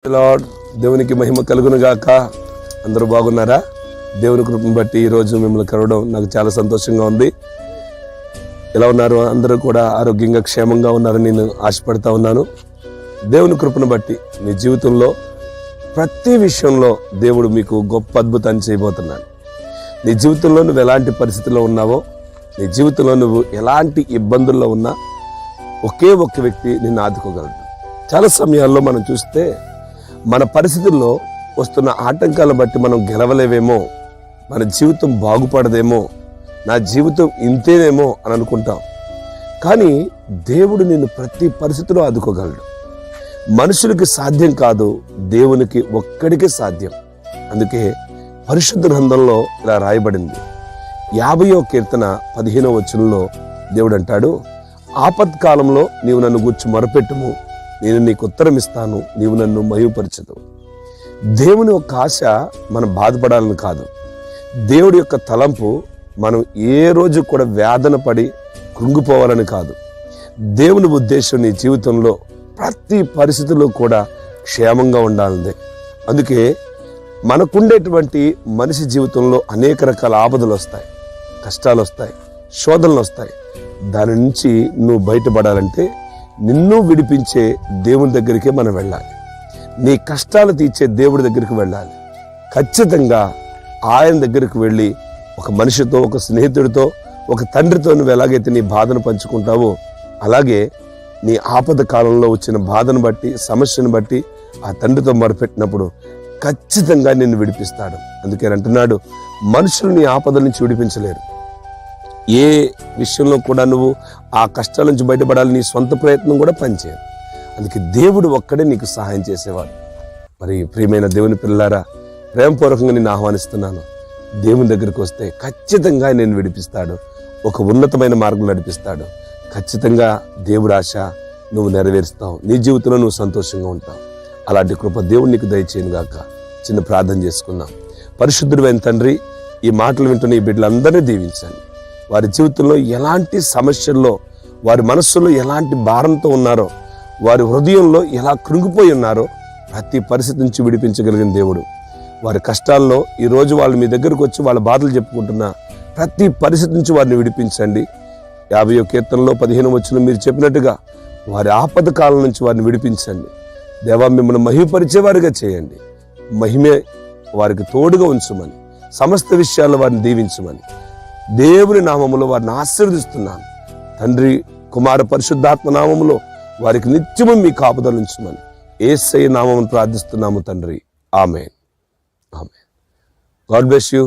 Lord, దేవునికి మహిమ కలుగును గాక. అందరూ బాగున్నారా? దేవుని కృపను బట్టి ఈరోజు మిమ్మల్ని కలవడం నాకు చాలా సంతోషంగా ఉంది. ఎలా ఉన్నారు? అందరూ కూడా ఆరోగ్యంగా క్షేమంగా ఉన్నారని నేను ఆశపడతా ఉన్నాను. దేవుని కృపను బట్టి మీ జీవితంలో ప్రతి విషయంలో దేవుడు మీకు గొప్ప అద్భుతాన్ని చేయబోతున్నాడు. నీ జీవితంలో నువ్వు ఎలాంటి పరిస్థితుల్లో ఉన్నావో, నీ జీవితంలో నువ్వు ఎలాంటి ఇబ్బందుల్లో ఉన్నా ఒకే ఒక్క వ్యక్తి నిన్ను ఆదుకోగలడు. చాలా సమయాల్లో మనం చూస్తే మన పరిస్థితుల్లో వస్తున్న ఆటంకాలను బట్టి మనం గెలవలేవేమో, మన జీవితం బాగుపడదేమో, నా జీవితం ఇంతేనేమో అని అనుకుంటాం. కానీ దేవుడు నిన్ను ప్రతి పరిస్థితిలో ఆదుకోగలడు. మనుషులకి సాధ్యం కాదు, దేవునికి ఒక్కడికే సాధ్యం. అందుకే పరిశుద్ధ గ్రంథంలో ఇలా రాయబడింది. 50వ కీర్తన 15వ వచనంలో దేవుడు అంటాడు, ఆపత్కాలంలో నీవు నన్ను గూర్చి మొరపెట్టుము, నేను నీకు ఉత్తరం ఇస్తాను, నీవు నన్ను మహిమపరచదు. దేవుని యొక్క ఆశ మనం బాధపడాలని కాదు. దేవుడి యొక్క తలంపు మనం ఏ రోజు కూడా వేదన పడి కృంగిపోవాలని కాదు. దేవుని ఉద్దేశం నీ జీవితంలో ప్రతి పరిస్థితుల్లో కూడా క్షేమంగా ఉండాలందే. అందుకే మనకుండేటువంటి మనిషి జీవితంలో అనేక రకాల ఆపదలు వస్తాయి, కష్టాలు వస్తాయి, శోధనలు వస్తాయి. దాని నుంచి నువ్వు బయటపడాలంటే నిన్ను విడిపించే దేవుని దగ్గరికే మనం వెళ్ళాలి. నీ కష్టాలు తీర్చే దేవుడి దగ్గరికి వెళ్ళాలి. ఖచ్చితంగా ఆయన దగ్గరికి వెళ్ళి ఒక మనిషితో, ఒక స్నేహితుడితో, ఒక తండ్రితో నువ్వు ఎలాగైతే నీ బాధను పంచుకుంటావో, అలాగే నీ ఆపద కాలంలో వచ్చిన బాధను బట్టి, సమస్యను బట్టి ఆ తండ్రితో మొరపెట్టినప్పుడు ఖచ్చితంగా నిన్ను విడిపిస్తాడు. అందుకే అంటున్నాడు, మనుషులు నీ ఆపదల నుంచి విడిపించలేరు. ఏ విషయంలో కూడా నువ్వు ఆ కష్టాల నుంచి బయటపడాలి నీ సొంత ప్రయత్నం కూడా పనిచేయదు. అందుకే దేవుడు ఒక్కడే నీకు సహాయం చేసేవాడు. మరి ప్రియమైన దేవుని పిల్లారా, ప్రేమపూర్వకంగా నిన్ను ఆహ్వానిస్తున్నాను. దేవుని దగ్గరికి వస్తే ఖచ్చితంగా నేను విడిపిస్తాడు, ఒక ఉన్నతమైన మార్గం నడిపిస్తాడు. ఖచ్చితంగా దేవుడి ఆశ నువ్వు నెరవేరుస్తావు, నీ జీవితంలో నువ్వు సంతోషంగా ఉంటావు. అలాంటి కృప దేవుడు నీకు దయచేయను గాక. చిన్న ప్రార్థన చేసుకుందాం. పరిశుద్ధుడైన తండ్రి, ఈ మాటలు వింటున్న ఈ బిడ్డలందరినీ దీవించండి. వారి జీవితంలో ఎలాంటి సమస్యల్లో, వారి మనస్సులో ఎలాంటి భారంతో ఉన్నారో, వారి హృదయంలో ఎలా కృంగిపోయి ఉన్నారో ప్రతి పరిస్థితి నుంచి విడిపించగలిగిన దేవుడు. వారి కష్టాల్లో ఈరోజు వాళ్ళు మీ దగ్గరకు వచ్చి వాళ్ళ బాధలు చెప్పుకుంటున్న ప్రతి పరిస్థితి నుంచి వారిని విడిపించండి. 50వ కీర్తనలో 15వ వచనం మీరు చెప్పినట్టుగా వారి ఆపద కాలం నుంచి వారిని విడిపించండి. దేవా, మిమ్మల్ని మహిమపరిచేవారిగా చేయండి. మహిమే వారికి తోడుగా ఉంచమని, సమస్త విషయాల్లో వారిని దీవించమని దేవుని నామములో వారిని ఆశీర్వదిస్తున్నాను. తండ్రి, కుమార, పరిశుద్ధాత్మ నామములో వారికి నిత్యము మీ కాపుదల ఉంచమని యేసయ్య నామమును ప్రార్థిస్తున్నాము తండ్రి. Amen. Amen. God bless you.